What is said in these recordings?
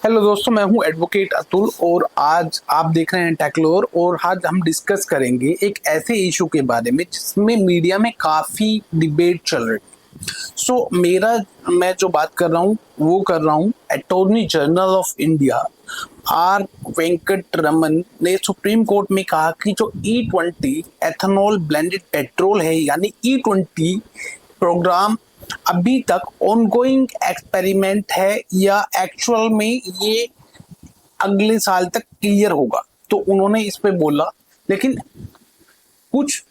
Hello दोस्तों, मैं हूं एडवोकेट अतुल और आज आप देख रहे हैं टेक्लोर। और आज हम डिस्कस करेंगे एक ऐसे इशू के बारे में जिसमें मीडिया में काफ़ी डिबेट चल रही है। मैं जो बात कर रहा हूं वो कर रहा हूं attorney general of India R Venkat Raman ने सुप्रीम कोर्ट में कहा कि जो E20 एथेनॉल ब्लेंडेड पेट्रोल है यानी E20 प्रोग्राम अभी तक ऑनगोइंग एक्सपेरिमेंट है या एक्चुअल में ये अगले साल तक क्लियर होगा। तो उन्होंने इस पे बोला, लेकिन कुछ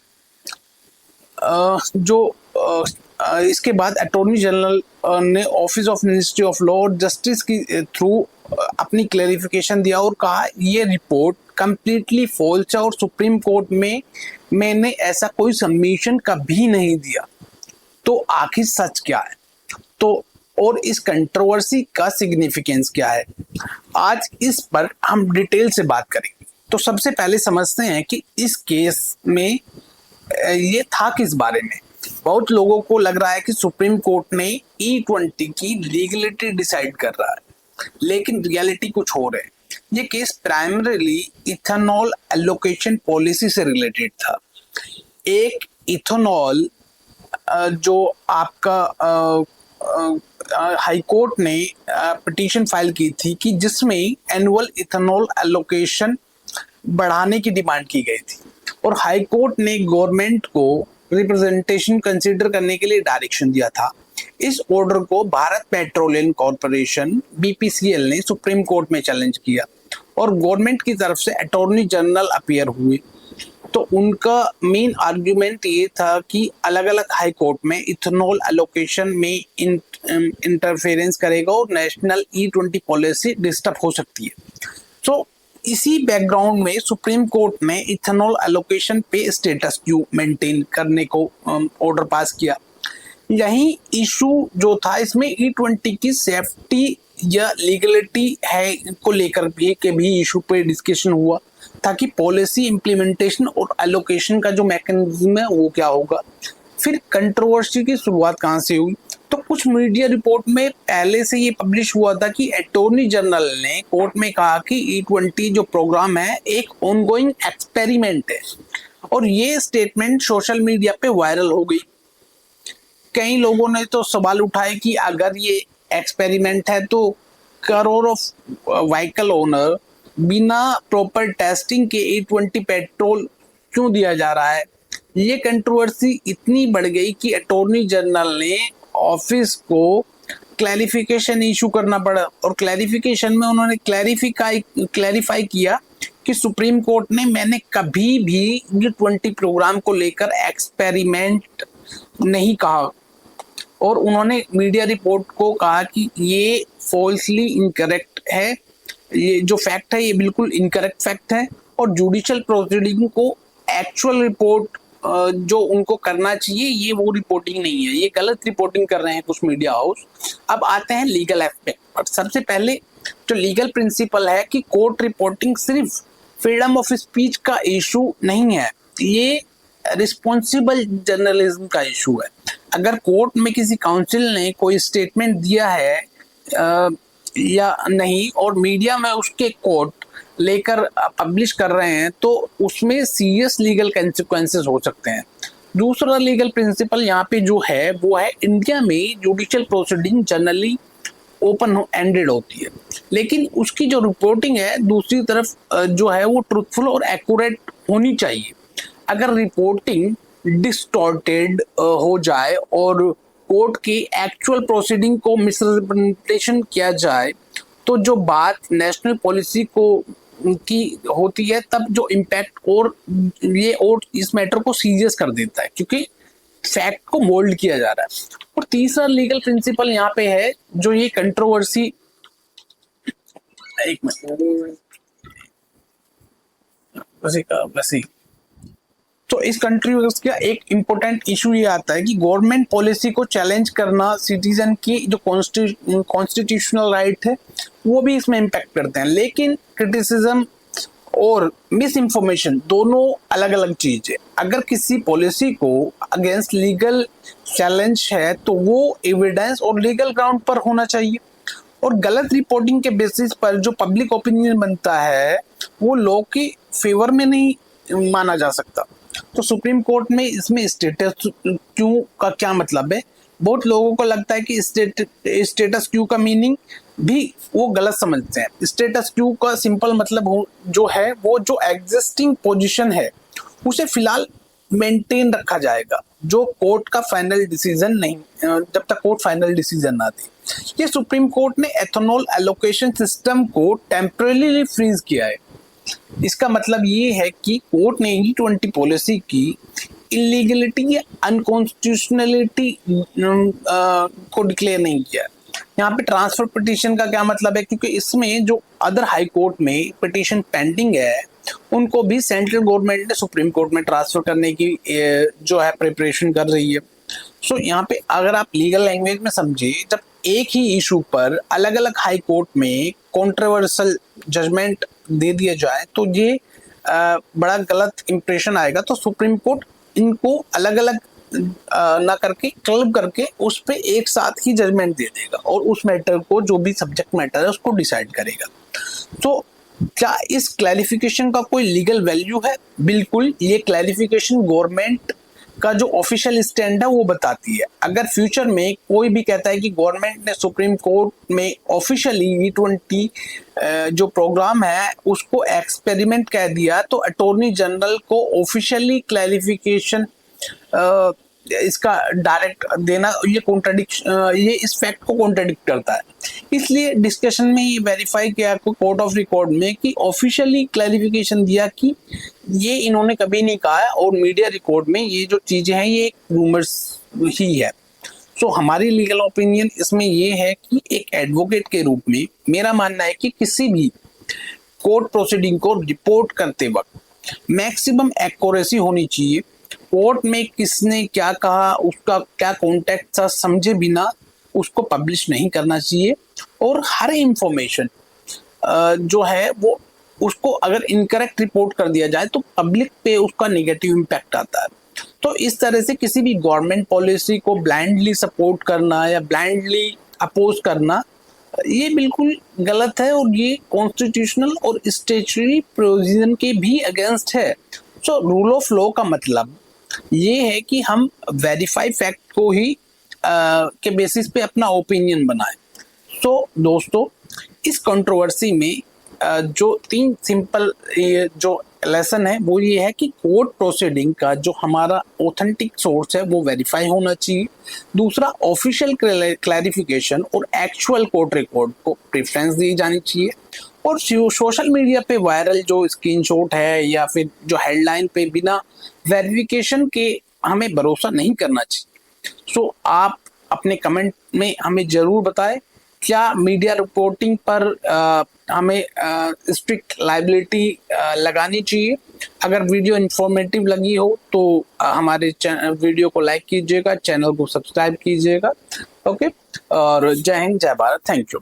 इसके बाद अटॉर्नी जनरल ने office of ministry of law और जस्टिस की थ्रू अपनी क्लैरिफिकेशन दिया और कहा ये रिपोर्ट कंप्लीटली फॉल्स है और सुप्रीम कोर्ट में मैंने ऐसा कोई सबमिशन कभी नहीं दिया। तो आखिर सच क्या है, तो और इस कंट्रोवर्सी का सिग्निफिकेंस क्या है, आज इस पर हम डिटेल से बात करेंगे। तो सबसे पहले समझते हैं कि इस केस में ये था किस बारे में। बहुत लोगों को लग रहा है कि सुप्रीम कोर्ट ने E20 की लीगलिटी डिसाइड कर रहा है, लेकिन रियलिटी कुछ और है। ये case primarily ethanol allocation policy से रिलेटेड था। एक इथेनॉल जो आपका हाई कोर्ट ने पिटीशन फाइल की थी कि जिसमें एनुअल इथेनॉल एलोकेशन बढ़ाने की डिमांड की गई थी और हाई कोर्ट ने गवर्नमेंट को रिप्रेजेंटेशन कंसीडर करने के लिए डायरेक्शन दिया था। इस ऑर्डर को भारत पेट्रोलियम कॉर्पोरेशन BPCL ने सुप्रीम कोर्ट में चैलेंज किया और गवर्नमेंट की तरफ से अटॉर्नी जनरल अपीयर हुए। तो उनका मेन आर्ग्यूमेंट ये था कि अलग अलग हाई कोर्ट में इथेनॉल एलोकेशन में इंटरफेरेंस करेगा और नेशनल E20 पॉलिसी डिस्टर्ब हो सकती है। तो इसी बैकग्राउंड में सुप्रीम कोर्ट ने इथेनॉल एलोकेशन पे स्टेटस क्यू मेंटेन करने को ऑर्डर पास किया। यही इशू जो था, इसमें E20 की सेफ्टी या लीगलिटी है को लेकर भी इशू पे डिस्कशन हुआ, ताकि पॉलिसी इम्प्लीमेंटेशन और एलोकेशन का जो मैकेनिज्म है वो क्या होगा। फिर कंट्रोवर्सी की शुरुआत कहाँ से हुई, तो कुछ मीडिया रिपोर्ट में पहले से ये पब्लिश हुआ था कि अटॉर्नी जनरल ने कोर्ट में कहा कि E20 जो प्रोग्राम है एक ऑनगोइंग एक्सपेरिमेंट है और ये स्टेटमेंट सोशल मीडिया पे वायरल हो गई। कई लोगों ने तो सवाल उठाए कि अगर ये एक्सपेरिमेंट है तो करोड़ ऑफ व्हीकल ओनर बिना प्रॉपर टेस्टिंग के E20 पेट्रोल क्यों दिया जा रहा है। ये कंट्रोवर्सी इतनी बढ़ गई कि अटॉर्नी जनरल ने ऑफिस को क्लैरिफिकेशन इशू करना पड़ा और क्लैरिफिकेशन में उन्होंने क्लैरिफाई किया कि सुप्रीम कोर्ट ने मैंने कभी भी E20 प्रोग्राम को लेकर एक्सपेरिमेंट नहीं कहा और उन्होंने मीडिया रिपोर्ट को कहा कि ये फॉल्सली इनकरेक्ट है। ये जो फैक्ट है ये बिल्कुल इनकरेक्ट फैक्ट है और जुडिशियल प्रोसीडिंग को एक्चुअल रिपोर्ट जो उनको करना चाहिए ये वो रिपोर्टिंग नहीं है, ये गलत रिपोर्टिंग कर रहे हैं कुछ मीडिया हाउस। अब आते हैं लीगल एस्पेक्ट पर। सबसे पहले जो लीगल प्रिंसिपल है कि कोर्ट रिपोर्टिंग सिर्फ फ्रीडम ऑफ स्पीच का इशू नहीं है, ये रिस्पॉन्सिबल जर्नलिज्म का इशू है। अगर कोर्ट में किसी काउंसिल ने कोई स्टेटमेंट दिया है या नहीं और मीडिया में उसके कोट लेकर पब्लिश कर रहे हैं तो उसमें सीरियस लीगल कंसिक्वेंसेस हो सकते हैं। दूसरा लीगल प्रिंसिपल यहाँ पे जो है वो है, इंडिया में judicial proceeding generally open ended होती है, लेकिन उसकी जो रिपोर्टिंग है दूसरी तरफ जो है वो ट्रूथफुल और एक्यूरेट होनी चाहिए। अगर रिपोर्टिंग डिस्टॉर्टेड हो जाए और कोर्ट की एक्चुअल प्रोसीडिंग को मिसरिप्रेजेंटेशन किया जाए तो जो बात नेशनल पॉलिसी को की होती है तब जो इम्पैक्ट और इस मैटर को सीरियस कर देता है क्योंकि फैक्ट को मोल्ड किया जा रहा है। और तीसरा लीगल प्रिंसिपल यहाँ पे है जो ये कंट्रोवर्सी, एक मिनट वैसे तो इस कंट्रोवर्सी का एक इम्पोर्टेंट इशू ये आता है कि गवर्नमेंट पॉलिसी को चैलेंज करना सिटीजन की जो कॉन्स्टिट्यूशनल राइट है वो भी इसमें इम्पैक्ट करते हैं। लेकिन क्रिटिसिज्म और मिस इन्फॉर्मेशन दोनों अलग अलग चीज है। अगर किसी पॉलिसी को अगेंस्ट लीगल चैलेंज है तो वो एविडेंस और लीगल ग्राउंड पर होना चाहिए और गलत रिपोर्टिंग के बेसिस पर जो पब्लिक ओपिनियन बनता है वो लॉ के फेवर में नहीं माना जा सकता। तो सुप्रीम कोर्ट में इसमें स्टेटस क्यू का क्या मतलब है, बहुत लोगों को लगता है कि स्टेटस क्यू का मीनिंग भी वो गलत समझते हैं। स्टेटस क्यू का सिंपल मतलब जो है वो जो एग्जिस्टिंग पोजीशन है उसे फिलहाल मेंटेन रखा जाएगा, जो कोर्ट का फाइनल डिसीजन नहीं, जब तक कोर्ट फाइनल डिसीजन ना दे। ये सुप्रीम कोर्ट ने एथेनॉल एलोकेशन सिस्टम को टेम्परेली फ्रीज किया है। इसका मतलब ये है कि कोर्ट ने E20 पॉलिसी की इलीगलिटी या अनकॉन्स्टिट्यूशनलिटी को डिक्लेयर नहीं किया। यहाँ पे ट्रांसफर पिटीशन का क्या मतलब है, क्योंकि इसमें जो अदर हाई कोर्ट में पिटीशन पेंडिंग है उनको भी सेंट्रल गवर्नमेंट ने सुप्रीम कोर्ट में ट्रांसफर करने की जो है प्रिपरेशन कर रही है। सो यहाँ पे अगर आप लीगल लैंग्वेज में समझे, जब एक ही इशू पर अलग अलग हाई कोर्ट में कंट्रोवर्शियल जजमेंट दे दिया जाए तो ये बड़ा गलत इंप्रेशन आएगा। तो सुप्रीम कोर्ट इनको अलग अलग ना करके क्लब करके उस पे एक साथ ही जजमेंट दे देगा और उस मैटर को, जो भी सब्जेक्ट मैटर है, उसको डिसाइड करेगा। तो क्या इस क्लैरिफिकेशन का कोई लीगल वैल्यू है? बिल्कुल। ये क्लैरिफिकेशन गवर्नमेंट का जो ऑफिशियल स्टैंड है वो बताती है। अगर फ्यूचर में कोई भी कहता है कि गवर्नमेंट ने सुप्रीम कोर्ट में ऑफिशियली E20 जो प्रोग्राम है उसको एक्सपेरिमेंट कह दिया, तो अटॉर्नी जनरल को ऑफिशियली क्लैरिफिकेशन इसका डायरेक्ट देना ये इस फैक्ट को कॉन्ट्रडिक्ट करता है। इसलिए डिस्कशन में ये वेरीफाई किया कोर्ट ऑफ रिकॉर्ड में कि ऑफिशियली क्लैरिफिकेशन दिया कि ये इन्होंने कभी नहीं कहा है और मीडिया रिकॉर्ड में ये जो चीजें हैं ये रूमर्स ही है। सो हमारी लीगल ओपिनियन इसमें ये है कि एक एडवोकेट के रूप में मेरा मानना है कि किसी भी कोर्ट प्रोसीडिंग को रिपोर्ट करते वक्त मैक्सिमम एक्यूरेसी होनी चाहिए। कोर्ट में किसने क्या कहा, उसका क्या कॉन्टेक्स्ट था, समझे बिना उसको पब्लिश नहीं करना चाहिए। और हर इंफॉर्मेशन जो है वो उसको अगर इनकरेक्ट रिपोर्ट कर दिया जाए तो पब्लिक पे उसका नेगेटिव इम्पैक्ट आता है। तो इस तरह से किसी भी गवर्नमेंट पॉलिसी को ब्लाइंडली सपोर्ट करना या ब्लाइंडली अपोज करना ये बिल्कुल गलत है और ये कॉन्स्टिट्यूशनल और स्टैट्यूटरी प्रोविजन के भी अगेंस्ट है। सो रूल ऑफ लॉ का मतलब ये है कि हम वेरीफाई फैक्ट को ही के बेसिस पे अपना ओपिनियन बनाएं। तो दोस्तों, इस कंट्रोवर्सी में जो 3 सिंपल जो लेसन है वो ये है कि कोर्ट प्रोसीडिंग का जो हमारा ऑथेंटिक सोर्स है वो वेरीफाई होना चाहिए। दूसरा, ऑफिशियल क्लैरिफिकेशन और एक्चुअल कोर्ट रिकॉर्ड को प्रेफरेंस दी जानी चाहिए। और सोशल मीडिया पे वायरल जो स्क्रीनशॉट है या फिर जो हेडलाइन पे बिना वेरिफिकेशन के हमें भरोसा नहीं करना चाहिए। सो आप अपने कमेंट में हमें जरूर बताएं, क्या मीडिया रिपोर्टिंग पर हमें स्ट्रिक्ट लायबिलिटी लगानी चाहिए? अगर वीडियो इंफॉर्मेटिव लगी हो तो हमारे वीडियो को लाइक कीजिएगा, चैनल को सब्सक्राइब कीजिएगा। ओके, और जय हिंद, जय भारत, थैंक यू।